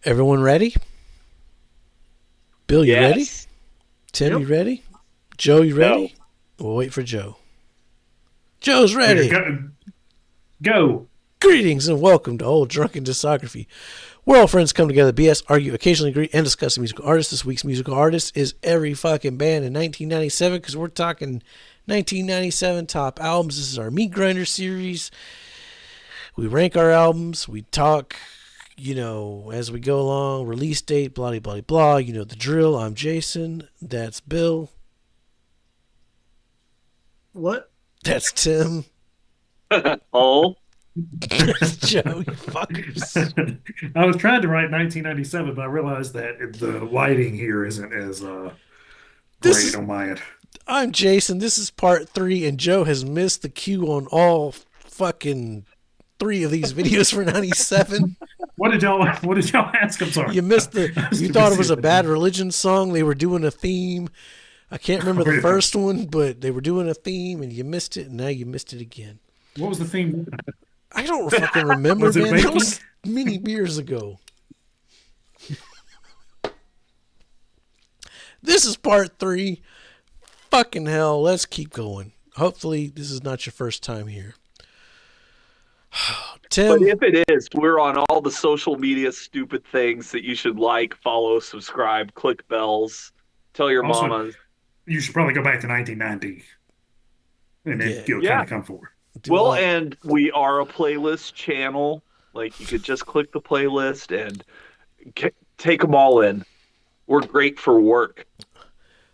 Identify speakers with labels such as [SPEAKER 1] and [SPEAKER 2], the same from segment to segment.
[SPEAKER 1] Everyone ready? Bill, you ready?
[SPEAKER 2] Yes.
[SPEAKER 1] Tim, you ready? Joe, you ready? We'll wait for Joe. Joe's ready.
[SPEAKER 3] Go.
[SPEAKER 1] Greetings and welcome to Old Drunken Discography, where all friends come together, BS, argue, occasionally agree, and discuss a musical artist. This week's musical artist is every fucking band in 1997, because we're talking 1997 top albums. This is our Meat Grinder series. We rank our albums. We talk, as we go along. Release date, blah, blah, blah. You know the drill. I'm Jason. That's Bill.
[SPEAKER 4] What?
[SPEAKER 1] That's Tim.
[SPEAKER 2] Oh.
[SPEAKER 1] Joe, you fuckers.
[SPEAKER 3] I was trying to write 1997, but I realized that the lighting here isn't as great on my end.
[SPEAKER 1] I'm Jason. This is part 3, and Joe has missed the cue on all fucking 3 of these videos for 97.
[SPEAKER 3] What did y'all ask? I'm sorry.
[SPEAKER 1] You missed you thought it was a Bad Religion song. They were doing a theme. I can't remember the first one, but they were doing a theme, and you missed it, and now you missed it again.
[SPEAKER 3] What was the theme?
[SPEAKER 1] I don't fucking remember,
[SPEAKER 3] Was it
[SPEAKER 1] man.
[SPEAKER 3] baking?
[SPEAKER 1] That was many years ago. This is part 3. Fucking hell, let's keep going. Hopefully, this is not your first time here. Tim.
[SPEAKER 2] But if it is, we're on all the social media stupid things that you should like, follow, subscribe, click bells, tell your
[SPEAKER 3] Also,
[SPEAKER 2] mamas.
[SPEAKER 3] You should probably go back to 1990, and then you'll kind of come forward.
[SPEAKER 2] And we are a playlist channel. Like, you could just click the playlist and take them all in. We're great for work.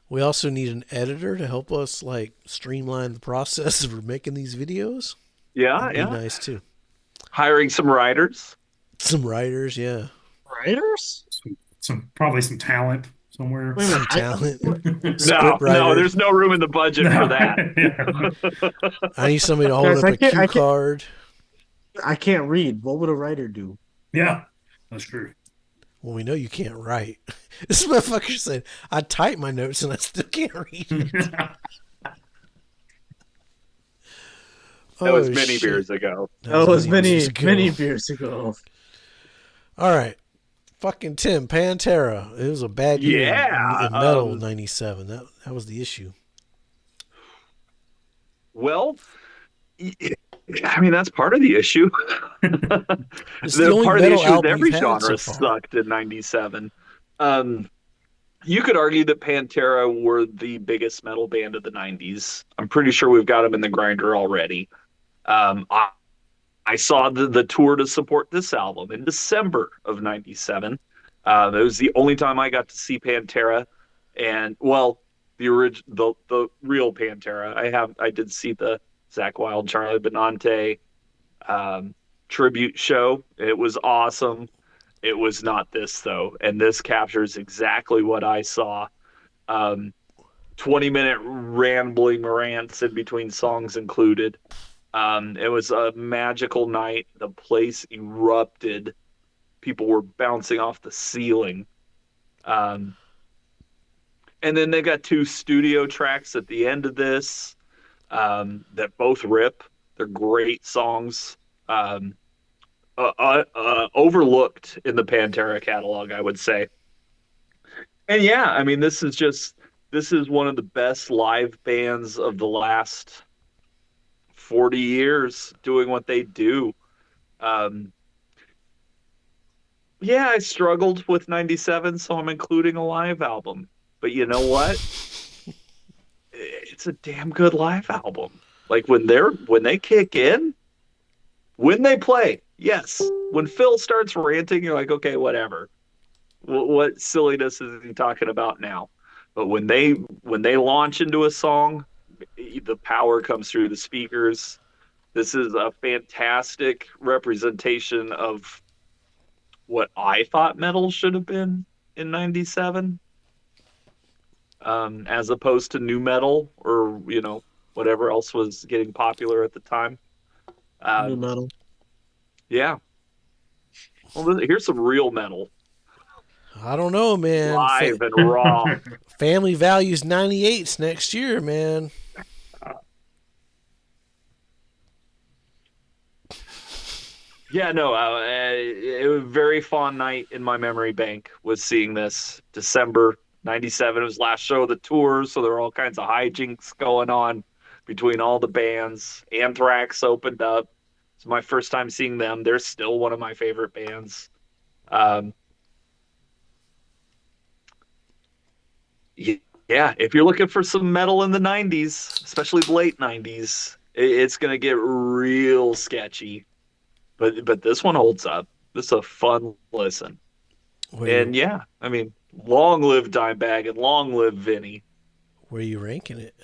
[SPEAKER 1] We also need an editor to help us streamline the process of making these videos.
[SPEAKER 2] Yeah,
[SPEAKER 1] That'd be nice too.
[SPEAKER 2] Hiring some writers.
[SPEAKER 1] Some writers, yeah.
[SPEAKER 4] Writers?
[SPEAKER 3] Probably some talent somewhere.
[SPEAKER 4] Wait a minute,
[SPEAKER 1] Talent.
[SPEAKER 2] No, there's no room in the budget for
[SPEAKER 3] that.
[SPEAKER 1] I need somebody to hold up a cue card.
[SPEAKER 4] I can't read. What would a writer do?
[SPEAKER 3] Yeah, that's true.
[SPEAKER 1] Well, we know you can't write. This motherfucker said, I type my notes and I still can't read it.
[SPEAKER 2] That was many beers ago.
[SPEAKER 4] That was many beers ago.
[SPEAKER 1] All right. Fucking Tim, Pantera. It was a bad year in metal 97. That was the issue.
[SPEAKER 2] Well, I mean, that's part of the issue. the part of the issue with every genre sucked in 97. You could argue that Pantera were the biggest metal band of the 90s. I'm pretty sure we've got them in the grinder already. I saw the tour to support this album in December of 97. It was the only time I got to see Pantera, and the real Pantera. I did see the Zakk Wylde, Charlie Benante tribute show. It was awesome. It was not this though, and this captures exactly what I saw. 20-minute rambling rants in between songs included. It was a magical night. The place erupted. People were bouncing off the ceiling. And then they got 2 studio tracks at the end of this that both rip. They're great songs. Overlooked in the Pantera catalog, I would say. And yeah, I mean, this is one of the best live bands of the last 40 years doing what they do. I struggled with 97, so I'm including a live album. But you know what? It's a damn good live album. Like when they kick in, when they play, yes. When Phil starts ranting, you're like, okay, whatever. What silliness is he talking about now? But when they launch into a song, the power comes through the speakers. This is a fantastic representation of what I thought metal should have been in 97. As opposed to nu metal or, whatever else was getting popular at the time.
[SPEAKER 4] Nu metal.
[SPEAKER 2] Yeah. Well, here's some real metal.
[SPEAKER 1] I don't know, man.
[SPEAKER 2] Live and raw.
[SPEAKER 1] Family Values 98's next year, man.
[SPEAKER 2] Yeah, no, it was a very fond night in my memory bank was seeing this December 97. It was last show of the tour, so there were all kinds of hijinks going on between all the bands. Anthrax opened up. It's my first time seeing them. They're still one of my favorite bands. Um, yeah, if you're looking for some metal in the 90s, especially the late 90s, it's going to get real sketchy. But this one holds up. This is a fun listen. And yeah, I mean, long live Dimebag and long live Vinny.
[SPEAKER 1] Where are you ranking it?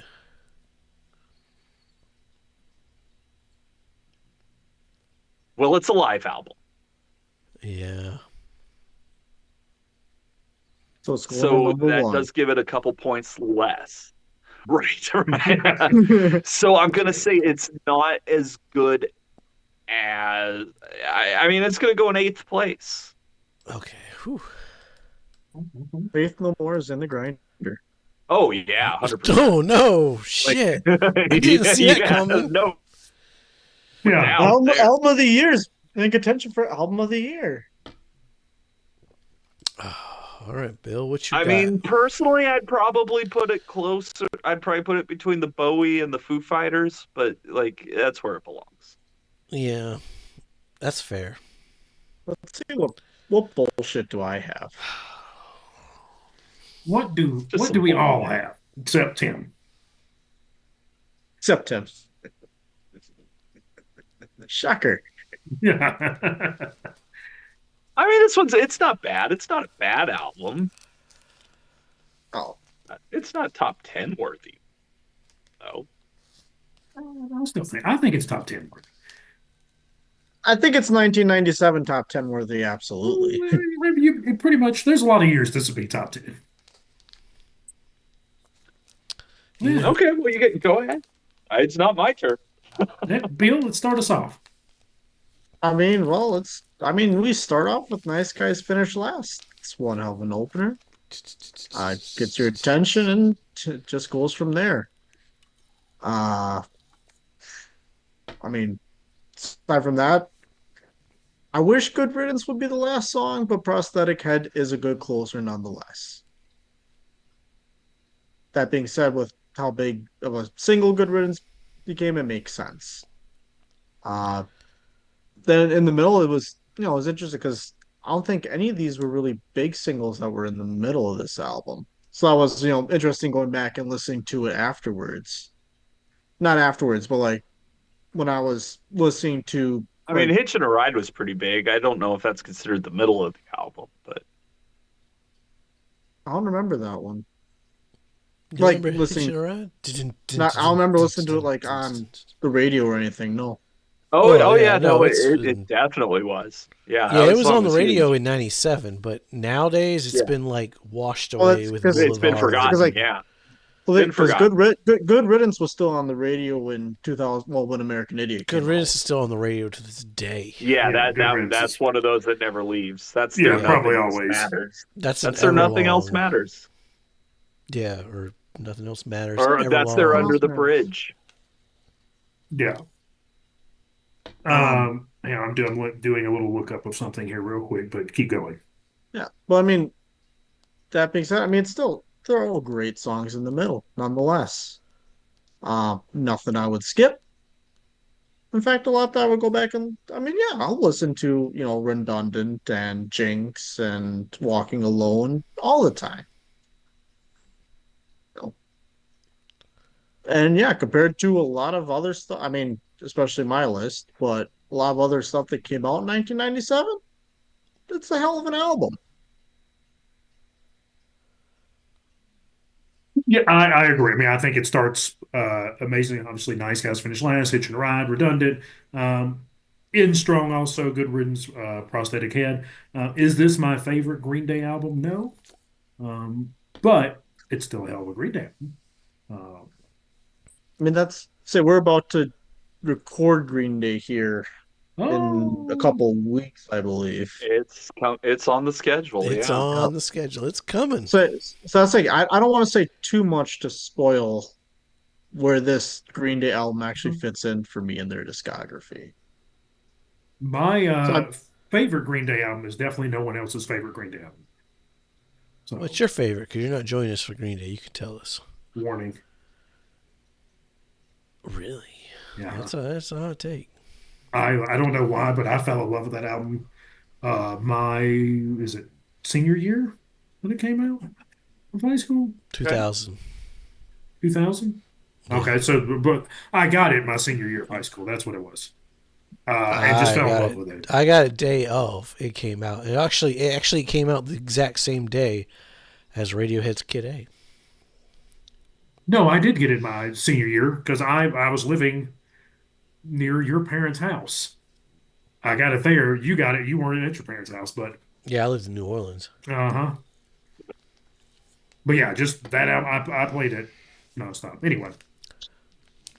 [SPEAKER 2] Well, it's a live album.
[SPEAKER 1] Yeah.
[SPEAKER 4] So
[SPEAKER 2] that does give it a couple points less. Right. So I'm going to say it's not as good as, I mean, it's going to go in 8th place.
[SPEAKER 1] Okay. Whew.
[SPEAKER 4] Faith No More is in the grinder.
[SPEAKER 2] Oh, yeah. 100%.
[SPEAKER 1] Oh, no. Shit. I didn't see that coming.
[SPEAKER 2] No.
[SPEAKER 3] Yeah.
[SPEAKER 4] Album of the Year is in contention for Album of the Year.
[SPEAKER 1] All right, Bill, what you got?
[SPEAKER 2] I mean, personally, I'd probably put it closer. I'd probably put it between the Bowie and the Foo Fighters, but, like, that's where it belongs.
[SPEAKER 1] Yeah, that's fair.
[SPEAKER 4] Let's see what bullshit do I have?
[SPEAKER 3] What do we all have except Tim?
[SPEAKER 4] Except Tim. Shocker.
[SPEAKER 3] Yeah.
[SPEAKER 2] I mean, it's not bad. It's not a bad album.
[SPEAKER 4] Oh.
[SPEAKER 2] It's not top 10 worthy. No.
[SPEAKER 3] I think it's top 10 worthy.
[SPEAKER 4] I think it's 1997 top 10 worthy, absolutely.
[SPEAKER 3] Pretty much, there's a lot of years this would be top 10.
[SPEAKER 2] Yeah. Okay, well, go ahead. It's not my turn.
[SPEAKER 3] Bill, let's start us off.
[SPEAKER 4] I mean, we start off with Nice Guys finish last. It's one hell of an opener. Gets your attention and just goes from there. I mean, aside from that, I wish Good Riddance would be the last song, but Prosthetic Head is a good closer nonetheless. That being said, with how big of a single Good Riddance became, it makes sense. Then in the middle, it was interesting because I don't think any of these were really big singles that were in the middle of this album. So that was, interesting going back and listening to it afterwards. Not afterwards, but like when I was listening to.
[SPEAKER 2] I mean, Hitchin' a Ride was pretty big. I don't know if that's considered the middle of the album, but
[SPEAKER 4] I don't remember that one.
[SPEAKER 1] You like listening. I
[SPEAKER 4] don't remember listening to it like on the radio or anything. No.
[SPEAKER 2] Oh yeah, no, it definitely was. Yeah,
[SPEAKER 1] it was on the radio in '97, but nowadays it's been like washed away with Boulevard.
[SPEAKER 2] It's been forgotten. Yeah.
[SPEAKER 4] Well, because Good Riddance was still on the radio in 2000. Well, when American Idiot came
[SPEAKER 1] Good Riddance is still on the radio to this day.
[SPEAKER 2] Yeah, that's one of those that never leaves. That's
[SPEAKER 3] probably always
[SPEAKER 2] matters.
[SPEAKER 1] That's
[SPEAKER 2] their Nothing Else Matters.
[SPEAKER 1] Yeah, or Nothing Else Matters.
[SPEAKER 2] Or that's their Under the Bridge.
[SPEAKER 3] Yeah. I'm doing a little lookup of something here real quick, but keep going.
[SPEAKER 4] Yeah, well, I mean, that being said, I mean, they're all great songs in the middle, nonetheless. Nothing I would skip. In fact, a lot that I would go back and, I mean, yeah, I'll listen to, Redundant and Jinx and Walking Alone all the time. And yeah, compared to a lot of other stuff, I mean, especially my list, but a lot of other stuff that came out in 1997, it's a hell of an album.
[SPEAKER 3] Yeah, I agree. I mean, I think it starts amazing. Obviously, Nice Guys finish last, Hitchin' a Ride, Redundant, In Strong also, Good Riddance, Prosthetic Head. Is this my favorite Green Day album? No. But it's still a hell of a Green Day album.
[SPEAKER 4] I mean, we're about to record Green Day here in a couple weeks, I believe.
[SPEAKER 2] It's on the schedule.
[SPEAKER 1] It's on the schedule. It's coming.
[SPEAKER 4] So that's like I don't want to say too much to spoil where this Green Day album actually fits in for me in their discography.
[SPEAKER 3] My favorite Green Day album is definitely no one else's favorite Green Day album. So,
[SPEAKER 1] What's your favorite? Because you're not joining us for Green Day. You can tell us.
[SPEAKER 3] Warning.
[SPEAKER 1] Really?
[SPEAKER 3] Yeah.
[SPEAKER 1] That's a hot take.
[SPEAKER 3] I don't know why, but I fell in love with that album. Is it senior year when it came out of high school?
[SPEAKER 1] 2000.
[SPEAKER 3] 2000?
[SPEAKER 1] Yeah.
[SPEAKER 3] Okay, so but I got it my senior year of high school. That's what it was. And just
[SPEAKER 1] I
[SPEAKER 3] fell in
[SPEAKER 1] got
[SPEAKER 3] love
[SPEAKER 1] it.
[SPEAKER 3] with it.
[SPEAKER 1] I got it day of it came out. It actually came out the exact same day as Radiohead's Kid A.
[SPEAKER 3] No, I did get it my senior year because I was living near your parents' house. I got it there. You got it. You weren't at your parents' house, but
[SPEAKER 1] Yeah, I lived in New Orleans.
[SPEAKER 3] uh-huh. But yeah, just that album. I played it nonstop. Anyway,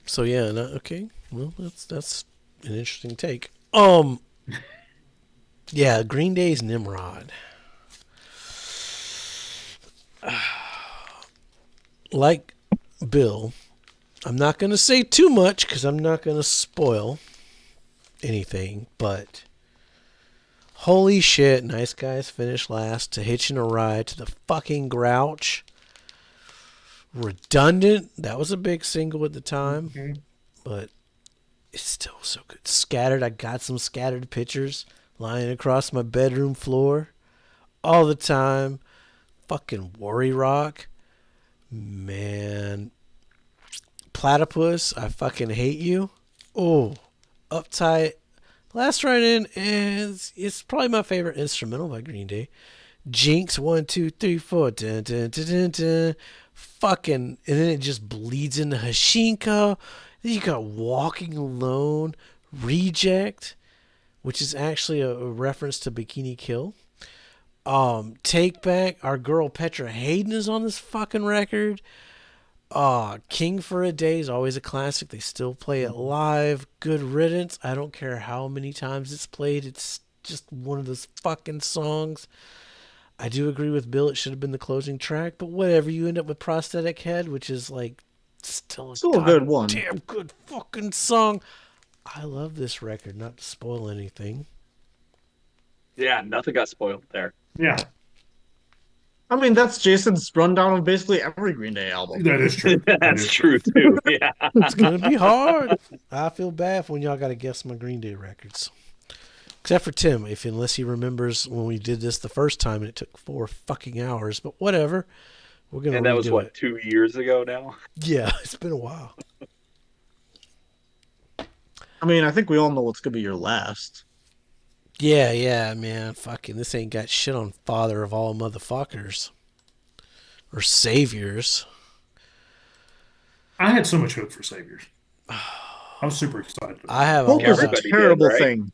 [SPEAKER 1] So yeah, okay. Well, that's an interesting take. Yeah, Green Day's Nimrod. Like Bill, I'm not going to say too much because I'm not going to spoil anything, but holy shit, Nice Guys finished last to Hitching a Ride to the fucking Grouch. Redundant, that was a big single at the time, but it's still so good. Scattered, I got some scattered pictures lying across my bedroom floor all the time. Fucking Worry Rock. Man. Platypus, I fucking hate you. Oh, Uptight. Last Ride In is it's probably my favorite instrumental by Green Day. Jinx, 1, 2, 3, 4. Dun, dun, dun, dun, dun. Fucking, and then it just bleeds into Hashinka. Then you got Walking Alone, Reject, which is actually a reference to Bikini Kill. Take Back, our girl Petra Hayden is on this fucking record. King for a Day is always a classic. They still play it live. Good Riddance. I don't care how many times it's played. It's just one of those fucking songs. I do agree with Bill. It should have been the closing track, but whatever. You end up with Prosthetic Head, which is like still
[SPEAKER 4] a good one.
[SPEAKER 1] Damn good fucking song. I love this record. Not to spoil anything.
[SPEAKER 2] Yeah, nothing got spoiled there.
[SPEAKER 3] yeah,
[SPEAKER 4] I mean, that's Jason's rundown of basically every Green Day album.
[SPEAKER 3] that is true.
[SPEAKER 2] That's true too. Yeah.
[SPEAKER 1] It's gonna be hard. I feel bad when y'all gotta guess my Green Day records. Except for Tim, unless he remembers when we did this the first time and it took 4 fucking hours. But whatever. We're gonna
[SPEAKER 2] And that was
[SPEAKER 1] redo
[SPEAKER 2] what,
[SPEAKER 1] it.
[SPEAKER 2] 2 years ago now?
[SPEAKER 1] Yeah, it's been a while.
[SPEAKER 4] I mean, I think we all know what's gonna be your last.
[SPEAKER 1] Yeah, man. Fucking this ain't got shit on Father of all motherfuckers. Or Saviors.
[SPEAKER 3] I had so much hope for Saviors. I was super excited.
[SPEAKER 1] I have
[SPEAKER 4] Hope
[SPEAKER 1] a
[SPEAKER 4] is a
[SPEAKER 2] Everybody
[SPEAKER 4] terrible
[SPEAKER 2] did, right?
[SPEAKER 4] thing.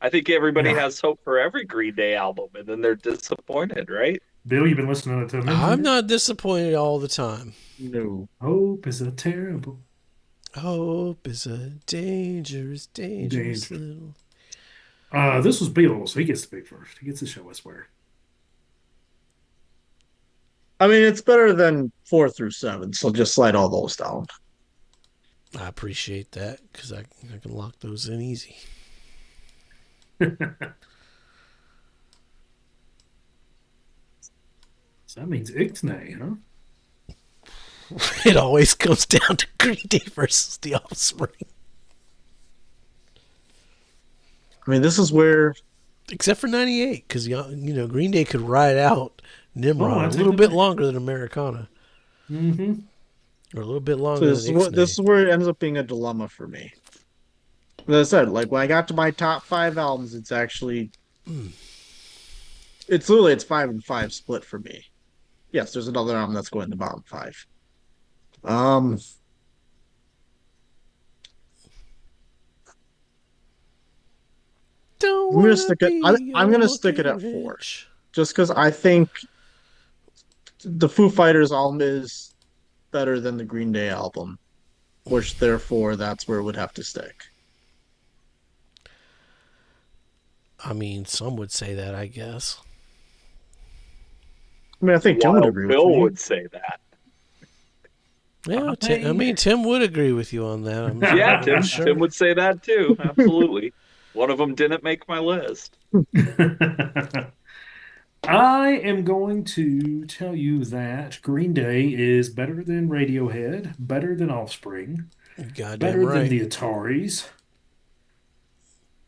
[SPEAKER 2] I think everybody
[SPEAKER 3] Yeah.
[SPEAKER 2] has hope for every Green Day album, and then they're disappointed, right?
[SPEAKER 3] Bill, you've been listening to them.
[SPEAKER 1] I'm not disappointed all the time.
[SPEAKER 4] No.
[SPEAKER 3] Hope is a terrible.
[SPEAKER 1] Hope is a dangerous
[SPEAKER 3] Danger.
[SPEAKER 1] little.
[SPEAKER 3] This was Bill, so he gets to pick first. He gets to show us where.
[SPEAKER 4] I mean, it's better than 4 through 7, so just slide all those down.
[SPEAKER 1] I appreciate that because I can lock those in easy.
[SPEAKER 3] So that means Ixnay, huh?
[SPEAKER 1] It always comes down to Green Day versus The Offspring.
[SPEAKER 4] I mean, this is where
[SPEAKER 1] Except for 98, because, Green Day could ride out Nimrod a little bit longer than Americana.
[SPEAKER 3] Mm-hmm.
[SPEAKER 1] Or a little bit longer than Ixnay.
[SPEAKER 4] this is where it ends up being a dilemma for me. As I said, like when I got to my top 5 albums, it's actually it's 5 and 5 split for me. Yes, there's another album that's going to the bottom 5. I'm gonna stick it. I'm gonna stick it at 4, just because I think the Foo Fighters album is better than the Green Day album, which therefore that's where it would have to stick.
[SPEAKER 1] I mean, some would say that, I guess.
[SPEAKER 4] I mean, I think Tim would agree
[SPEAKER 2] Bill
[SPEAKER 4] with me.
[SPEAKER 2] would say that.
[SPEAKER 1] Yeah, Tim would agree with you on that.
[SPEAKER 2] Yeah, Tim would say that too. Absolutely. One of them didn't make my list.
[SPEAKER 3] I am going to tell you that Green Day is better than Radiohead, better than Offspring,
[SPEAKER 1] Goddamn
[SPEAKER 3] better than
[SPEAKER 1] right.
[SPEAKER 3] the Ataris,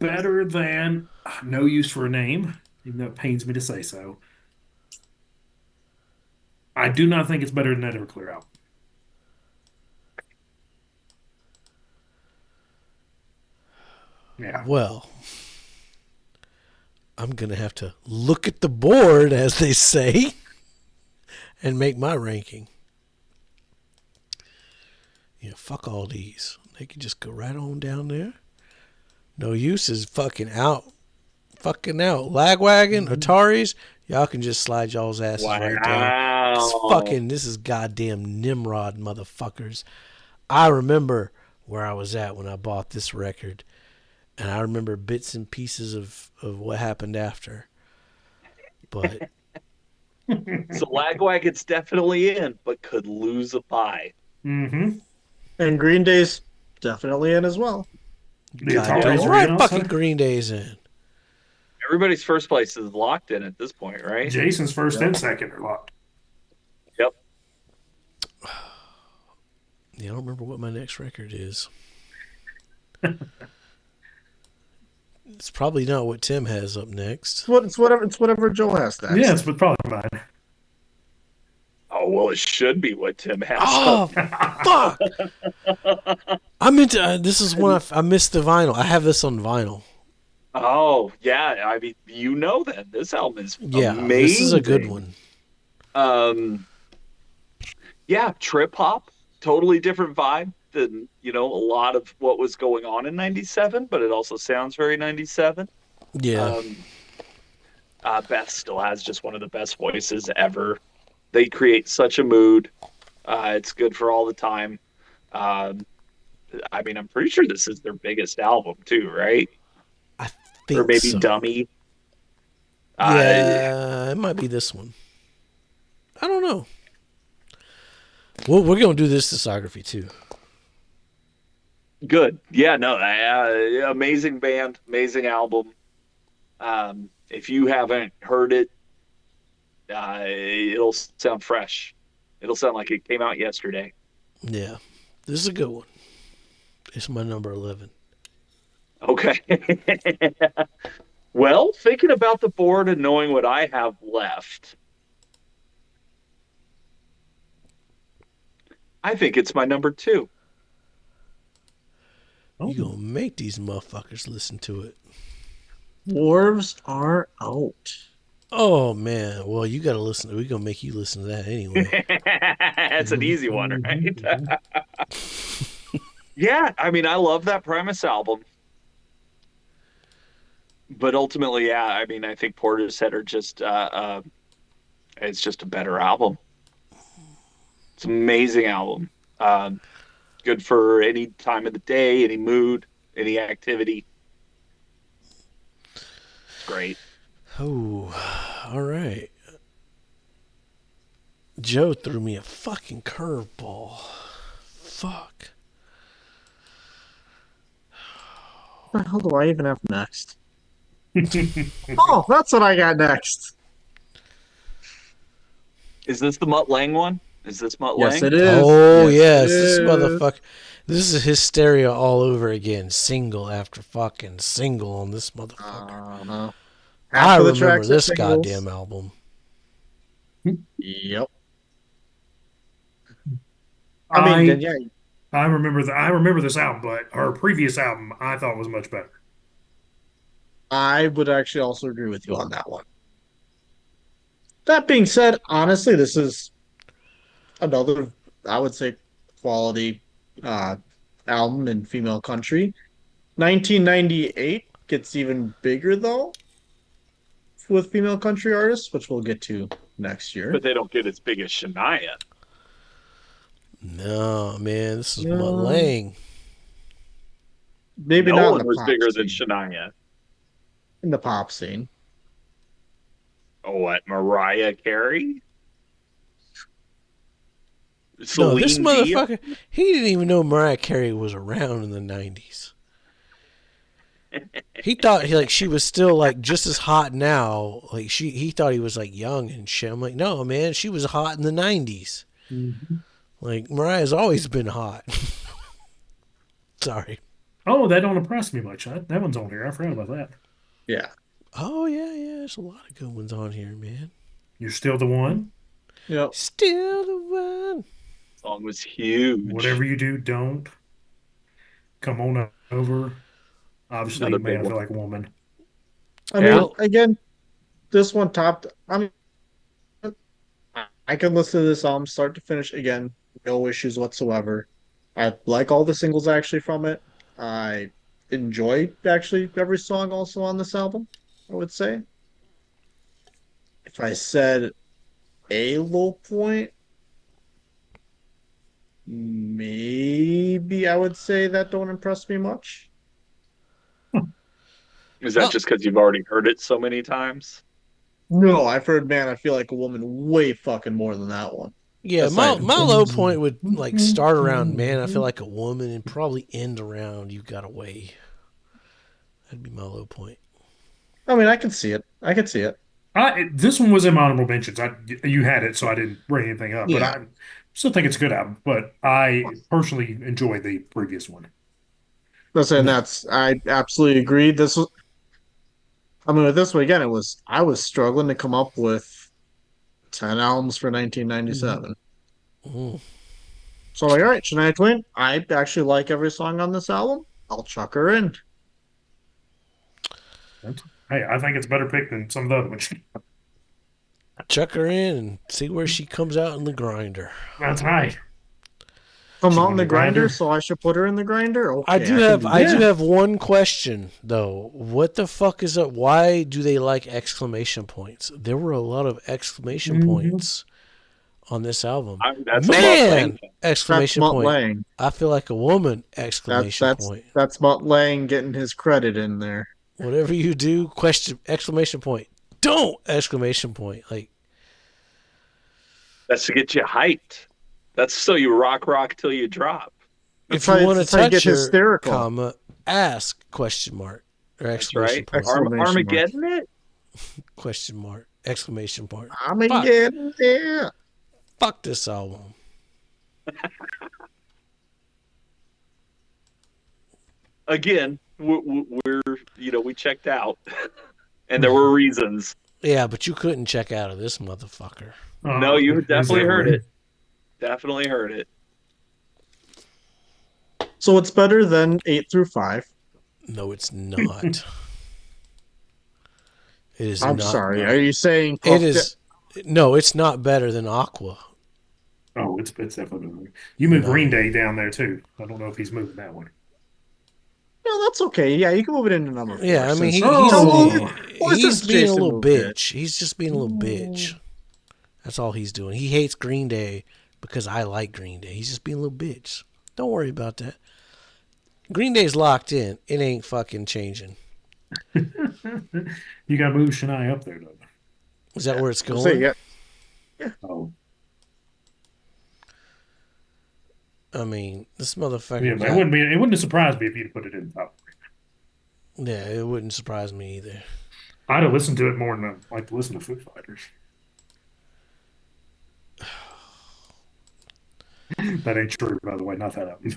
[SPEAKER 3] better than No Use for a Name, even though it pains me to say so. I do not think it's better than that Everclear album. Yeah.
[SPEAKER 1] Well, I'm going to have to look at the board, as they say, and make my ranking. Yeah, fuck all these. They can just go right on down there. No Use is fucking out. Fucking out. Lagwagon, Ataris, y'all can just slide y'all's asses right down. This is goddamn Nimrod, motherfuckers. I remember where I was at when I bought this record. And I remember bits and pieces of what happened after. But
[SPEAKER 2] So Lagwagon's definitely in, but could lose a pie.
[SPEAKER 3] Mm-hmm.
[SPEAKER 4] And Green Day's definitely in as well.
[SPEAKER 1] goddamn right, fucking Green Day's in.
[SPEAKER 2] Everybody's first place is locked in at this point, right?
[SPEAKER 3] Jason's first and second are locked.
[SPEAKER 2] Yep.
[SPEAKER 1] Yeah, I don't remember what my next record is. It's probably not what Tim has up next.
[SPEAKER 4] It's whatever Joe has next.
[SPEAKER 3] Yeah, it's probably mine.
[SPEAKER 2] Oh, well, it should be what Tim has.
[SPEAKER 1] Oh, fuck! I meant to, this is when I missed the vinyl. I have this on vinyl.
[SPEAKER 2] Oh, yeah. I mean, then. This album is amazing.
[SPEAKER 1] This is a good one.
[SPEAKER 2] Yeah, trip hop. Totally different vibe than, a lot of what was going on in 97, but it also sounds very 97.
[SPEAKER 1] Yeah.
[SPEAKER 2] Beth still has just one of the best voices ever. They create such a mood. It's good for all the time. I'm pretty sure this is their biggest album too, right?
[SPEAKER 1] I think
[SPEAKER 2] or maybe
[SPEAKER 1] so.
[SPEAKER 2] Dummy.
[SPEAKER 1] Yeah, it might be this one. I don't know. Well, we're going to do this discography too.
[SPEAKER 2] Good. Yeah, no, amazing band, amazing album. If you haven't heard it, it'll sound fresh. It'll sound like it came out yesterday.
[SPEAKER 1] Yeah, this is a good one. It's my number 11.
[SPEAKER 2] Okay. Well, thinking about the board and knowing what I have left, I think it's my number 2.
[SPEAKER 1] You gonna make these motherfuckers listen to it.
[SPEAKER 4] Dwarves are out.
[SPEAKER 1] Oh man, well you gotta listen. We're gonna make you listen to that anyway.
[SPEAKER 2] That's an easy one, right? Yeah, I love that Primus album. But ultimately, yeah, I think Portishead are just it's just a better album. It's an amazing album. Good for any time of the day, any mood, any activity. It's great.
[SPEAKER 1] Oh, all right. Joe threw me a fucking curveball. Fuck.
[SPEAKER 4] What the hell do I even have next? Oh, that's what I got next.
[SPEAKER 2] Is this the Mutt Lange one? Is this Mutt
[SPEAKER 4] Yes,
[SPEAKER 2] Lange?
[SPEAKER 4] it is.
[SPEAKER 1] Oh, yes. This motherfucker. This is hysteria all over again. Single after fucking single on this motherfucker. I remember this goddamn album.
[SPEAKER 4] Yep.
[SPEAKER 3] I remember this album, but her previous album I thought was much better.
[SPEAKER 4] I would actually also agree with you on that one. That being said, honestly, this is another, I would say, quality album in female country. 1998 gets even bigger, though, with female country artists, which we'll get to next year.
[SPEAKER 2] But they don't get as big as Shania.
[SPEAKER 1] No, man, this is Mutt Lange.
[SPEAKER 4] Maybe
[SPEAKER 2] no
[SPEAKER 4] not
[SPEAKER 2] one
[SPEAKER 4] in the
[SPEAKER 2] was
[SPEAKER 4] pop
[SPEAKER 2] bigger
[SPEAKER 4] scene.
[SPEAKER 2] than Shania.
[SPEAKER 4] In the pop scene.
[SPEAKER 2] Oh, what? Mariah Carey?
[SPEAKER 1] No, this
[SPEAKER 2] Celine
[SPEAKER 1] motherfucker, he didn't even know Mariah Carey was around in the 90s. He thought she was still like just as hot now. Like he thought he was like young and shit. I'm like, no, man, she was hot in the 90s.
[SPEAKER 3] Mm-hmm.
[SPEAKER 1] Like Mariah's always been hot. Sorry.
[SPEAKER 3] Oh, that don't impress me much. That one's on here. I forgot about that.
[SPEAKER 4] Yeah.
[SPEAKER 1] Oh yeah. There's a lot of good ones on here, man.
[SPEAKER 3] You're still the one.
[SPEAKER 4] Yep.
[SPEAKER 1] Still the one.
[SPEAKER 2] Song was huge.
[SPEAKER 3] Whatever you do, don't come on over. Obviously,
[SPEAKER 2] Another
[SPEAKER 3] man, I
[SPEAKER 2] big
[SPEAKER 3] feel
[SPEAKER 2] one.
[SPEAKER 3] like a woman.
[SPEAKER 4] I mean, again, this one topped. I mean, I can listen to this album start to finish again, no issues whatsoever. I like all the singles actually from it. I enjoy actually every song also on this album, I would say. If I said a low point, maybe I would say that don't impress me much.
[SPEAKER 2] Is that just because you've already heard it so many times?
[SPEAKER 4] No, I've heard Man, I Feel Like a Woman way fucking more than that one.
[SPEAKER 1] Yeah,
[SPEAKER 4] That's
[SPEAKER 1] my
[SPEAKER 4] not even
[SPEAKER 1] low point would like start around Man, I Feel Like a Woman and probably end around You Got Away. That'd be my low point.
[SPEAKER 4] I mean, I can see it. I can see it.
[SPEAKER 3] This one was in my honorable mentions. You had it, so I didn't bring anything up. But
[SPEAKER 4] Yeah.
[SPEAKER 3] I still think it's a good album. But I personally enjoy the previous one.
[SPEAKER 4] Listen, I absolutely agree. This was, I mean, with this one again, I was struggling to come up with 10 albums for 1997.
[SPEAKER 1] Mm.
[SPEAKER 4] So I'm like, all right, Shania Twain, I actually like every song on this album. I'll chuck her in.
[SPEAKER 3] Hey, I think it's a better pick than some of the other ones.
[SPEAKER 1] Chuck her in and see where she comes out in the grinder.
[SPEAKER 3] That's right.
[SPEAKER 4] Come out in the grinder, so I should put her in the grinder. Okay,
[SPEAKER 1] I do have one question though. What the fuck is up? Why do they like exclamation points? There were a lot of exclamation points on this album.
[SPEAKER 2] That's
[SPEAKER 1] Man! Exclamation
[SPEAKER 4] That's
[SPEAKER 1] point.
[SPEAKER 4] Lang.
[SPEAKER 1] I Feel Like a Woman! Exclamation point.
[SPEAKER 4] That's Mutt Lang getting his credit in there.
[SPEAKER 1] Whatever you do, question exclamation point. Don't exclamation point. Like
[SPEAKER 2] that's to get you hyped. That's so you rock till you drop.
[SPEAKER 1] if you want to touch
[SPEAKER 4] get
[SPEAKER 1] her,
[SPEAKER 4] hysterical.
[SPEAKER 1] comma, ask question mark or exclamation point.
[SPEAKER 2] Armageddon it?
[SPEAKER 1] Question mark. Exclamation point.
[SPEAKER 4] Armageddon, yeah.
[SPEAKER 1] Fuck this album.
[SPEAKER 2] Again, we're we checked out, and there were reasons.
[SPEAKER 1] Yeah, but you couldn't check out of this motherfucker.
[SPEAKER 2] No, you definitely heard it. Definitely heard it.
[SPEAKER 4] So it's better than 8 through 5.
[SPEAKER 1] No, it's not. It is.
[SPEAKER 4] I'm
[SPEAKER 1] not.
[SPEAKER 4] sorry. Are you saying
[SPEAKER 1] It is? No, it's not better than Aqua.
[SPEAKER 3] Oh, it's definitely better. You moved Green Day down there too. I don't know if he's moving that one.
[SPEAKER 4] No, that's okay. Yeah, you can move it into number 4.
[SPEAKER 1] Yeah, I mean, he's being a little bitch. He's just being a little bitch. That's all he's doing. He hates Green Day because I like Green Day. He's just being a little bitch. Don't worry about that. Green Day's locked in. It ain't fucking changing.
[SPEAKER 3] You got to move Shania up there, though.
[SPEAKER 1] Is that where it's going?
[SPEAKER 4] Yeah.
[SPEAKER 3] Oh.
[SPEAKER 1] I mean, this motherfucker.
[SPEAKER 3] Yeah, it wouldn't surprise me if you'd put it in the top
[SPEAKER 1] 3. Yeah, it wouldn't surprise me either.
[SPEAKER 3] I'd have listened to it more than I like to listen to Foo Fighters. That ain't true, by the way. Not that album.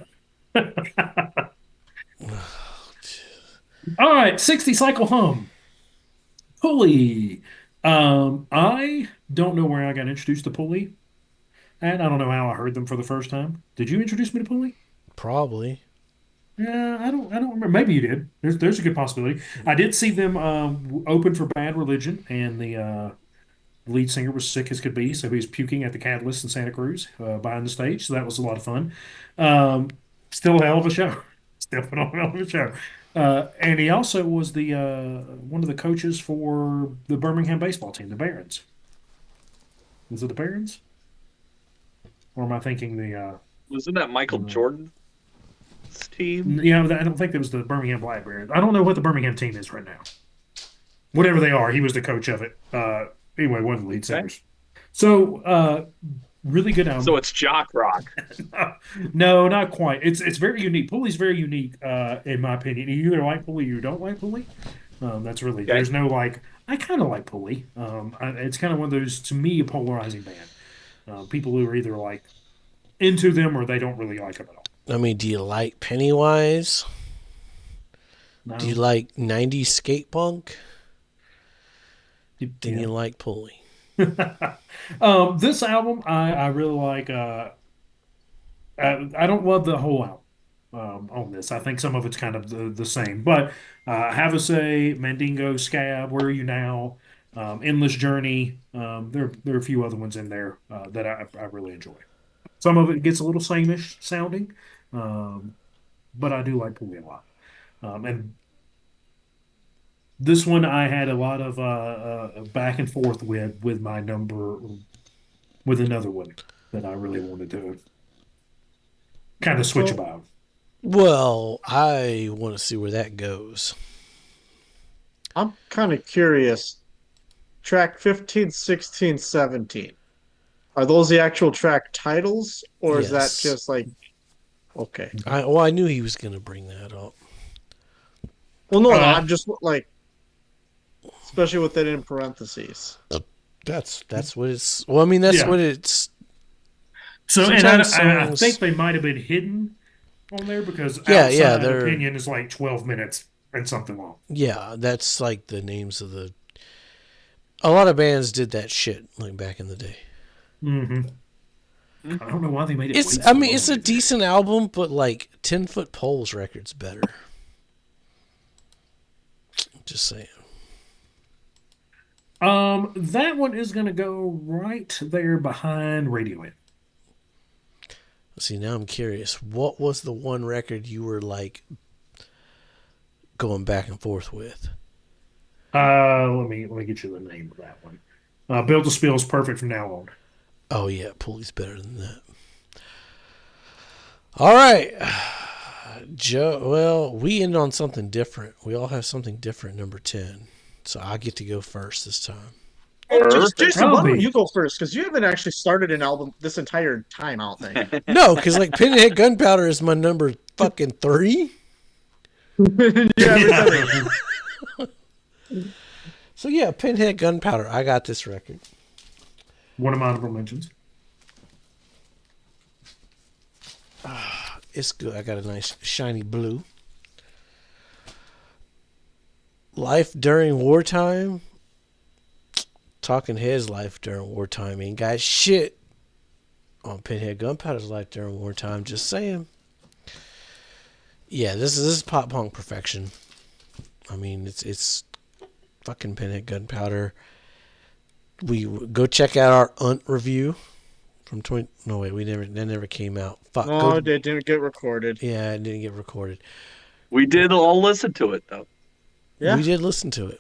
[SPEAKER 3] All right, 60 cycle hum. Pulley. I don't know where I got introduced to Pulley, and I don't know how I heard them for the first time. Did you introduce me to Pulley?
[SPEAKER 1] Probably.
[SPEAKER 3] Yeah, I don't remember. Maybe you did. There's a good possibility. I did see them open for Bad Religion, and the lead singer was sick as could be, so he was puking at the Catalyst in Santa Cruz behind the stage. So that was a lot of fun. Still a hell of a show. Still put on a hell of a show. And he also was the one of the coaches for the Birmingham baseball team, the Barons. Was it the Barons? Or am I thinking the...
[SPEAKER 2] Wasn't that Michael Jordan's team?
[SPEAKER 3] Yeah, I don't think it was the Birmingham Black Barons. I don't know what the Birmingham team is right now. Whatever they are, he was the coach of it. Anyway, one of the lead singers. So Really good album.
[SPEAKER 2] So it's jock rock.
[SPEAKER 3] No, not quite. It's very unique. Pulley's very unique, in my opinion. You either like Pulley or you don't like Pulley. That's really there's no like. I kind of like Pulley. It's kind of one of those, to me, a polarizing band. People who are either like into them or they don't really like them at all.
[SPEAKER 1] I mean, do you like Pennywise?
[SPEAKER 3] No.
[SPEAKER 1] Do you like 90s skate punk? Then you like Pulley.
[SPEAKER 3] This album I really like. I don't love the whole album on this. I think some of it's kind of the same. But Have a Say, Mandingo, Scab, Where Are You Now, Endless Journey. There are a few other ones in there that I really enjoy. Some of it gets a little sameish sounding, but I do like Pulley a lot. And this one I had a lot of back and forth with my number with another one that I really wanted to kind of switch about.
[SPEAKER 1] Well, I want to see where that goes.
[SPEAKER 4] I'm kind of curious. Track 15, 16, 17. Are those the actual track titles, or is that
[SPEAKER 1] Yes.
[SPEAKER 4] just like, okay?
[SPEAKER 1] I knew he was going to bring that up.
[SPEAKER 4] Well, no, I'm just like, especially with that in parentheses.
[SPEAKER 1] That's what it's. Well, I mean, that's what it's.
[SPEAKER 3] So, and
[SPEAKER 1] Sometimes
[SPEAKER 3] I
[SPEAKER 1] songs-
[SPEAKER 3] think they might have been hidden on there because
[SPEAKER 1] Yeah,
[SPEAKER 3] Outside Opinion is like 12 minutes and something long.
[SPEAKER 1] Yeah, that's like the names of the. A lot of bands did that shit like back in the day.
[SPEAKER 3] Mm-hmm. I don't know why they made it.
[SPEAKER 1] It's. I mean, it's a decent album, but like 10-Foot Poles record's better. Just saying.
[SPEAKER 3] That one is going to go right there behind Radiohead.
[SPEAKER 1] See, now I'm curious. What was the one record you were like going back and forth with?
[SPEAKER 3] Let me get you the name of that one. Build to Spill is perfect from now on.
[SPEAKER 1] Oh yeah, Pulley's better than that. All right, Joe. Well, we end on something different. We all have something different. Number 10. So I get to go first this time.
[SPEAKER 4] Jason, why don't you go first? Because you haven't actually started an album this entire time, I don't think.
[SPEAKER 1] No, because like Pinhead Gunpowder is my number fucking 3. So yeah, Pinhead Gunpowder. I got this record.
[SPEAKER 3] One of my honorable mentions.
[SPEAKER 1] It's good. I got a nice shiny blue. Life During Wartime. Talking Heads' Life During Wartime ain't got shit on Pinhead Gunpowder's Life During Wartime. Just saying. Yeah, this is pop punk perfection. I mean, it's fucking Pinhead Gunpowder. We go check out our Unt review from 20. No wait, that never came out. Fuck.
[SPEAKER 4] No, it didn't get recorded.
[SPEAKER 1] Yeah, it didn't get recorded.
[SPEAKER 2] We did all listen to it though.
[SPEAKER 4] Yeah.
[SPEAKER 1] We did listen to it.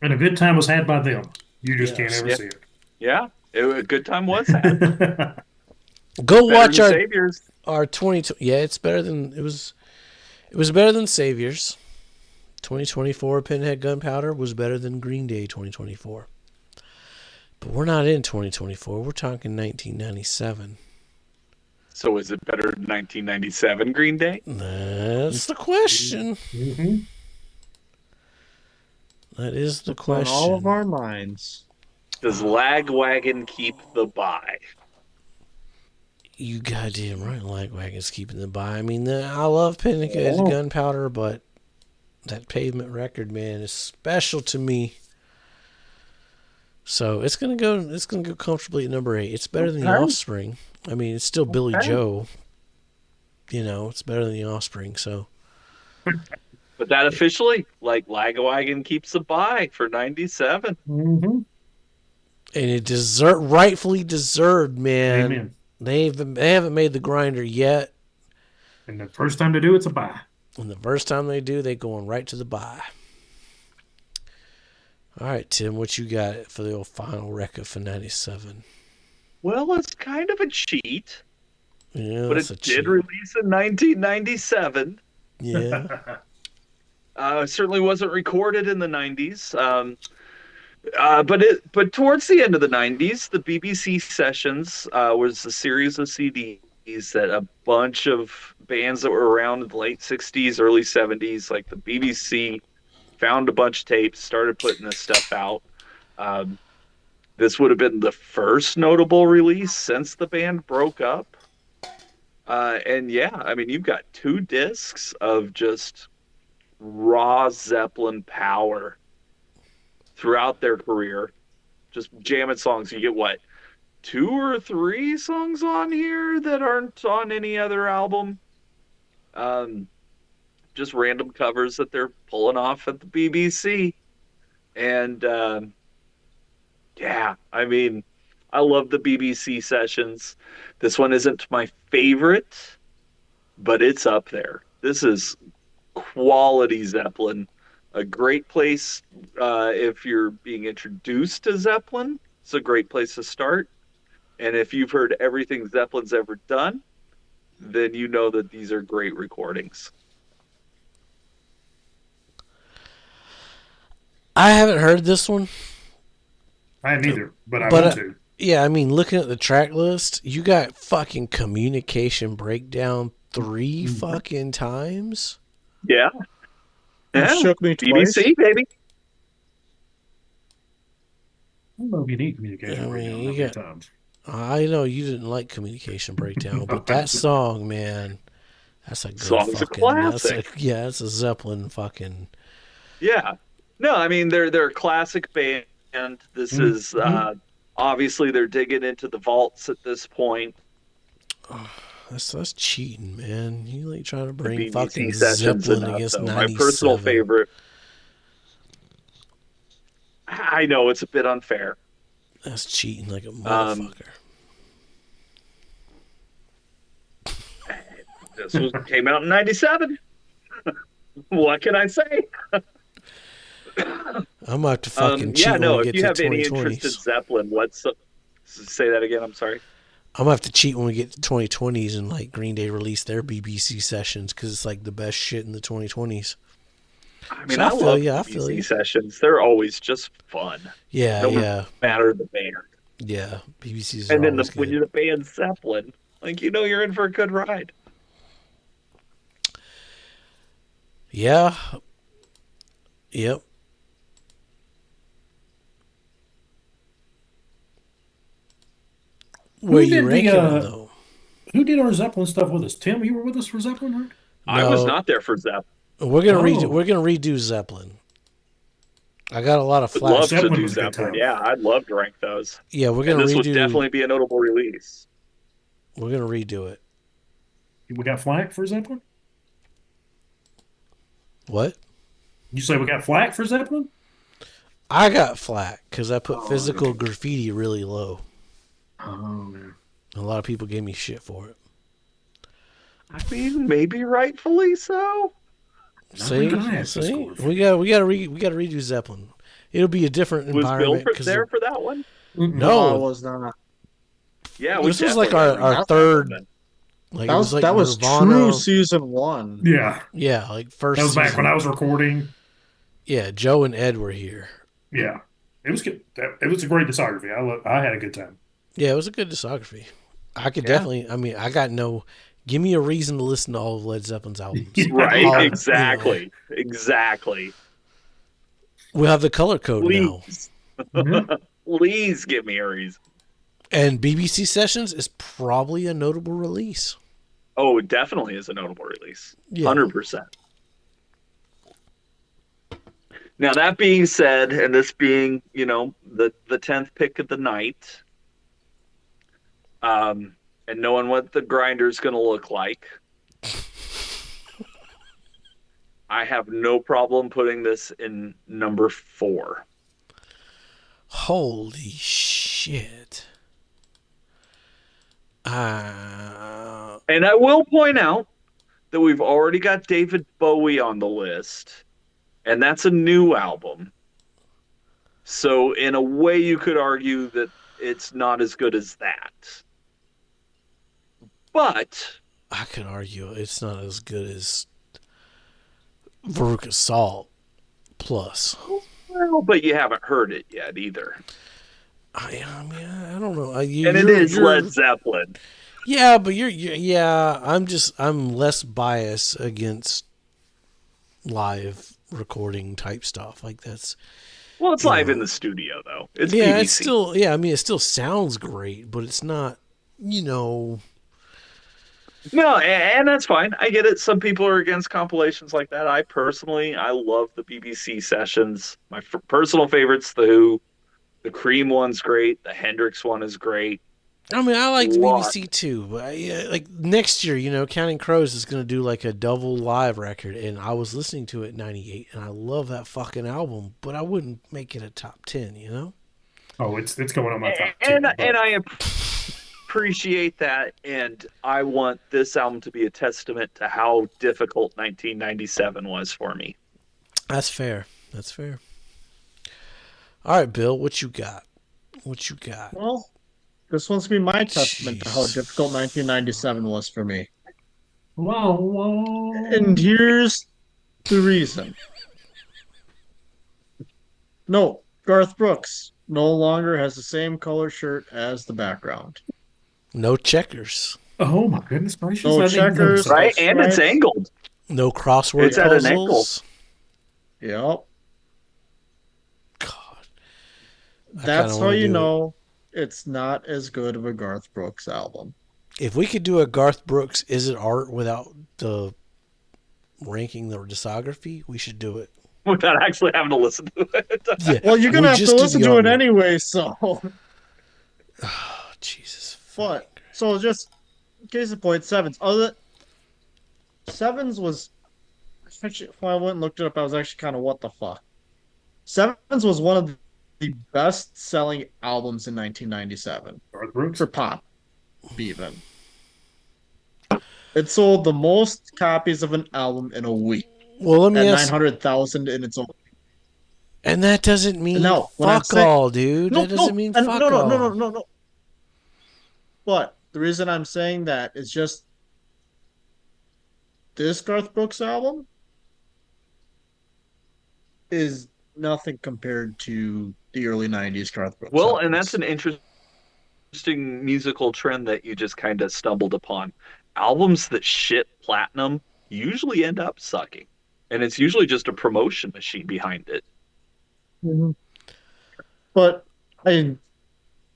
[SPEAKER 3] And a good time was had by them. You just can't ever see it.
[SPEAKER 2] Yeah, a good time was had.
[SPEAKER 1] Go watch our
[SPEAKER 2] Saviors.
[SPEAKER 1] Our 20. Yeah, it's better than it was. It was better than Saviors. 2024 Pinhead Gunpowder was better than Green Day 2024. But we're not in 2024. We're talking 1997.
[SPEAKER 2] So is it better than 1997 Green Day?
[SPEAKER 1] That's the question.
[SPEAKER 3] Mm-hmm.
[SPEAKER 1] That is the
[SPEAKER 4] On
[SPEAKER 1] question.
[SPEAKER 4] all of our minds.
[SPEAKER 2] Does Lagwagon keep the bye?
[SPEAKER 1] You goddamn right, Lagwagon's keeping the bye. I mean, I love Pinhead Gunpowder, but that Pavement record, man, is special to me. So it's gonna go comfortably at number 8. It's better than The Offspring. I mean, it's still Billy Joe. You know, it's better than The Offspring. So,
[SPEAKER 2] but that officially, like Lagwagon keeps the bye for 97.
[SPEAKER 3] Mm-hmm.
[SPEAKER 1] and it rightfully deserved, man.
[SPEAKER 3] Amen.
[SPEAKER 1] They haven't made the grinder yet.
[SPEAKER 3] And the first time to do it's a buy.
[SPEAKER 1] And the first time they do, they going right to the buy. All right, Tim, what you got for the old final record for 97?
[SPEAKER 2] Well, it's kind of a cheat,
[SPEAKER 1] Yeah,
[SPEAKER 2] but it did release in 1997.
[SPEAKER 1] Yeah.
[SPEAKER 2] It certainly wasn't recorded in the 90s. But towards the end of the 90s, the BBC Sessions was a series of CDs that a bunch of bands that were around in the late 60s, early 70s, like the BBC, found a bunch of tapes, started putting this stuff out. Um, this would have been the first notable release since the band broke up. And yeah, I mean, you've got 2 discs of just raw Zeppelin power throughout their career, just jamming songs. You get what, 2 or 3 songs on here that aren't on any other album? Um, just random covers that they're pulling off at the BBC. And yeah, I mean, I love the BBC Sessions. This one isn't my favorite, but it's up there. This is quality Zeppelin. A great place if you're being introduced to Zeppelin. It's a great place to start. And if you've heard everything Zeppelin's ever done, then you know that these are great recordings.
[SPEAKER 1] I haven't heard this one.
[SPEAKER 3] I haven't either, but I want to.
[SPEAKER 1] Yeah, I mean, looking at the track list, you got fucking Communication Breakdown 3 fucking times.
[SPEAKER 2] Yeah. Yeah.
[SPEAKER 4] Shook me twice.
[SPEAKER 2] BBC, baby.
[SPEAKER 3] I don't know if you need Communication Breakdown times.
[SPEAKER 1] I know you didn't like Communication Breakdown, but that song, man, that's a good
[SPEAKER 2] song's
[SPEAKER 1] fucking,
[SPEAKER 2] a classic.
[SPEAKER 1] It's a Zeppelin fucking.
[SPEAKER 2] Yeah. No, I mean they're a classic band. This is obviously they're digging into the vaults at this point.
[SPEAKER 1] Oh, that's cheating, man. You like trying to bring
[SPEAKER 2] BBC
[SPEAKER 1] fucking
[SPEAKER 2] Sessions
[SPEAKER 1] Zeppelin
[SPEAKER 2] enough,
[SPEAKER 1] against
[SPEAKER 2] though.
[SPEAKER 1] 97.
[SPEAKER 2] My personal favorite. I know it's a bit unfair.
[SPEAKER 1] That's cheating like a motherfucker.
[SPEAKER 2] This came out in 97. What can I say?
[SPEAKER 1] I'm gonna have to fucking cheat when we get to the 2020s. If you have any interest in
[SPEAKER 2] Zeppelin, let's say that again. I'm sorry.
[SPEAKER 1] I'm gonna have to cheat when we get to 2020s and like Green Day release their BBC Sessions because it's like the best shit in the 2020s.
[SPEAKER 2] I mean, so I love BBC Sessions. They're always just fun.
[SPEAKER 1] Yeah,
[SPEAKER 2] no matter the band.
[SPEAKER 1] Yeah, BBC's.
[SPEAKER 2] And then when you're the band Zeppelin, like you're in for a good ride.
[SPEAKER 1] Yeah. Yep. Where you ranking them, though?
[SPEAKER 3] Who did our Zeppelin stuff with us? Tim, you were with us for Zeppelin, right?
[SPEAKER 2] No, I was not there for Zeppelin.
[SPEAKER 1] We're gonna redo Zeppelin. I got a lot of flash.
[SPEAKER 2] Love to do Zeppelin. Yeah, I'd love to rank those.
[SPEAKER 1] Yeah, we're gonna redo.
[SPEAKER 2] This would definitely be a notable release.
[SPEAKER 1] We're gonna redo it.
[SPEAKER 3] We got flack for Zeppelin?
[SPEAKER 1] What?
[SPEAKER 3] You say we got flack for Zeppelin?
[SPEAKER 1] I got flack because I put physical graffiti really low.
[SPEAKER 3] Oh man!
[SPEAKER 1] A lot of people gave me shit for it.
[SPEAKER 2] I mean, maybe rightfully so.
[SPEAKER 1] See, we gotta redo Zeppelin. It'll be a different environment.
[SPEAKER 2] Was Bill there for that one?
[SPEAKER 1] No,
[SPEAKER 4] I was not.
[SPEAKER 2] Yeah,
[SPEAKER 1] this was like our third. Like
[SPEAKER 4] that was
[SPEAKER 1] Nirvana.
[SPEAKER 4] True season 1.
[SPEAKER 1] Yeah, like first.
[SPEAKER 3] That was back when I was recording.
[SPEAKER 1] Yeah, Joe and Ed were here.
[SPEAKER 3] Yeah, it was good. It was a great discography. I had a good time.
[SPEAKER 1] Yeah, it was a good discography. I could definitely. I mean, I got no. Give me a reason to listen to all of Led Zeppelin's albums.
[SPEAKER 2] Right? Exactly. Exactly.
[SPEAKER 1] We'll have the color code now.
[SPEAKER 2] Please give me a reason.
[SPEAKER 1] And BBC Sessions is probably a notable release.
[SPEAKER 2] Oh, it definitely is a notable release.
[SPEAKER 1] Yeah.
[SPEAKER 2] 100%. Now, that being said, and this being, the 10th pick of the night, and knowing what the grinder's going to look like, I have no problem putting this in number 4.
[SPEAKER 1] Holy shit.
[SPEAKER 2] And I will point out that we've already got David Bowie on the list, and that's a new album. So in a way, you could argue that it's not as good as that. But
[SPEAKER 1] I could argue it's not as good as Veruca Salt plus.
[SPEAKER 2] Well, but you haven't heard it yet either.
[SPEAKER 1] I mean, I don't know.
[SPEAKER 2] And it is Led Zeppelin.
[SPEAKER 1] Yeah, but I'm less biased against live recording type stuff. Like that's.
[SPEAKER 2] Well, it's live in the studio though. It's
[SPEAKER 1] yeah,
[SPEAKER 2] BBC.
[SPEAKER 1] It's still I mean, it still sounds great, but it's not.
[SPEAKER 2] No, and that's fine. I get it. Some people are against compilations like that. I love the BBC sessions. My personal favorite's the Who. The Cream one's great. The Hendrix one is great.
[SPEAKER 1] I mean, I like the BBC too, but like next year, Counting Crows is going to do like a double live record, and I was listening to it in '98, and I love that fucking album, but I wouldn't make it a top 10,
[SPEAKER 3] Oh, it's going on my top 10.
[SPEAKER 2] And I appreciate that, and I want this album to be a testament to how difficult 1997 was for me.
[SPEAKER 1] That's fair. All right, Bill, what you got?
[SPEAKER 4] Well, this one's gonna be my testament to how difficult 1997 was for me.
[SPEAKER 3] Whoa.
[SPEAKER 4] And here's the reason. No, Garth Brooks no longer has the same color shirt as the background.
[SPEAKER 1] No checkers.
[SPEAKER 3] Oh my goodness gracious!
[SPEAKER 4] No checkers,
[SPEAKER 2] right? And it's angled.
[SPEAKER 1] No crossword
[SPEAKER 2] it's puzzles. At an angle.
[SPEAKER 4] Yep.
[SPEAKER 1] God.
[SPEAKER 4] That's how you know it's not as good of a Garth Brooks album.
[SPEAKER 1] If we could do a Garth Brooks Is It Art without the ranking the discography, we should do it.
[SPEAKER 2] Without actually having to listen to it.
[SPEAKER 1] Yeah.
[SPEAKER 4] Well, you're going to have to listen to it anyway, so.
[SPEAKER 1] Oh, Jesus.
[SPEAKER 4] But, so just, case in point, Sevens. Sevens was, actually, when I went and looked it up, I was actually kind of, what the fuck? Sevens was one of the best-selling albums in 1997. For pop, even. It sold the most copies of an album in a week.
[SPEAKER 1] Well, let me
[SPEAKER 4] ask 900,000 in its own.
[SPEAKER 1] And that doesn't mean fuck all, dude. That doesn't mean fuck all.
[SPEAKER 4] No. But the reason I'm saying that is just this Garth Brooks album is nothing compared to the early 90s Garth Brooks albums.
[SPEAKER 2] And that's an interesting musical trend that you just kind of stumbled upon. Albums that shit platinum usually end up sucking. And it's usually just a promotion machine behind it.
[SPEAKER 4] Mm-hmm. But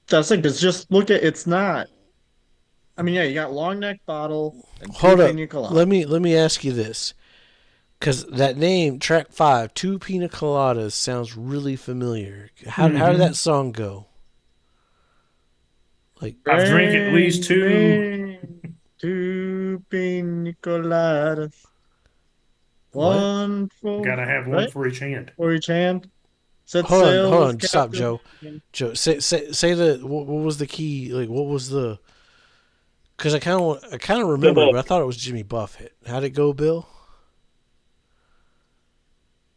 [SPEAKER 4] that's like, it's just look at it's not. I mean, yeah, you got Long Neck Bottle and
[SPEAKER 1] Hold up. Let me ask you this. Because that name, track 5, Two Pina Coladas, sounds really familiar. How did that song go? Like,
[SPEAKER 3] I've drank at least two
[SPEAKER 4] pina coladas. One for
[SPEAKER 3] gotta have one for each hand.
[SPEAKER 4] For each hand.
[SPEAKER 1] Hold on, stop, Joe. Joe, say the what was the key? Like, what was the? Because I kind of remember, but I thought it was Jimmy Buffett. How'd it go, Bill?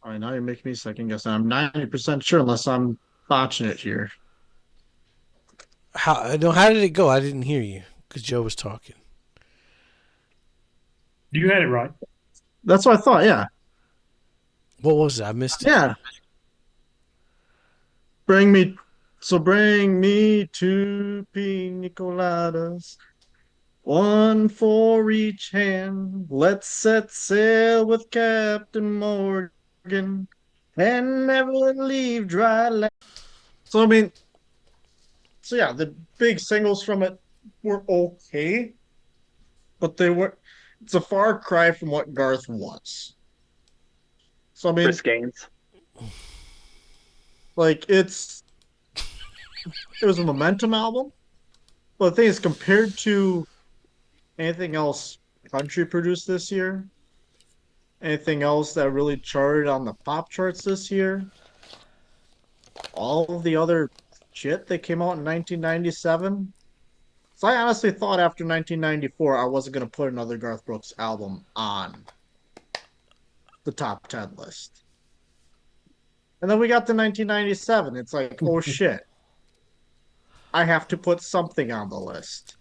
[SPEAKER 4] All right, now you're making me second guess. I'm 90% sure, unless I'm botching it here.
[SPEAKER 1] How did it go? I didn't hear you because Joe was talking.
[SPEAKER 3] You had it right.
[SPEAKER 4] That's what I thought. Yeah.
[SPEAKER 1] What was it? I missed it.
[SPEAKER 4] Yeah. Bring me two pina coladas, one for each hand. Let's set sail with Captain Morgan and never leave dry land. So yeah, the big singles from it were okay, but it's a far cry from what Garth was. So
[SPEAKER 2] Chris Gaines.
[SPEAKER 4] Like it was a momentum album, but the thing is, compared to anything else country produced this year, anything else that really charted on the pop charts this year, all of the other shit that came out in 1997. So I honestly thought after 1994 I wasn't going to put another Garth Brooks album on the top 10 list. And then we got to 1997. It's like, oh shit. I have to put something on the list.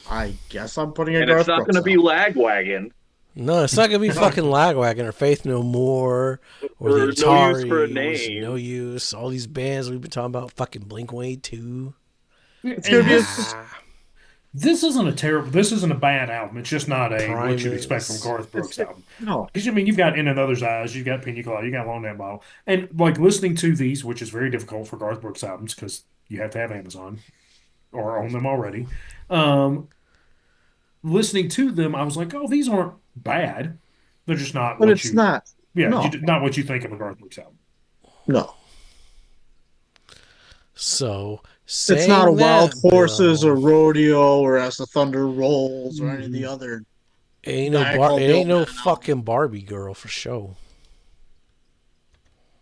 [SPEAKER 4] I guess I'm putting a Garth Brooks.
[SPEAKER 2] And it's not going to be Lagwagon.
[SPEAKER 1] No, it's not gonna be fucking Lagwagon or Faith No More or the Ataris.
[SPEAKER 2] No Use for a Name.
[SPEAKER 1] No Use. All these bands we've been talking about. Fucking Blink-182.
[SPEAKER 4] It's gonna be
[SPEAKER 3] This isn't a bad album. It's just not what you'd expect from Garth Brooks album.
[SPEAKER 4] no.
[SPEAKER 3] Because I mean, you've got In Another's Eyes, you've got Pina Colada, you got Long That Bottle, and like listening to these, which is very difficult for Garth Brooks albums because you have to have Amazon or own them already. Listening to them, I was like, oh, these aren't bad. They're just not.
[SPEAKER 4] But it's not.
[SPEAKER 3] Yeah,
[SPEAKER 4] No.
[SPEAKER 3] not what you think of a Garth Brooks album.
[SPEAKER 4] No.
[SPEAKER 1] So
[SPEAKER 4] It's not a Wild Horses or Rodeo or As the Thunder Rolls or any of the other.
[SPEAKER 1] Ain't no fucking Barbie girl for sure.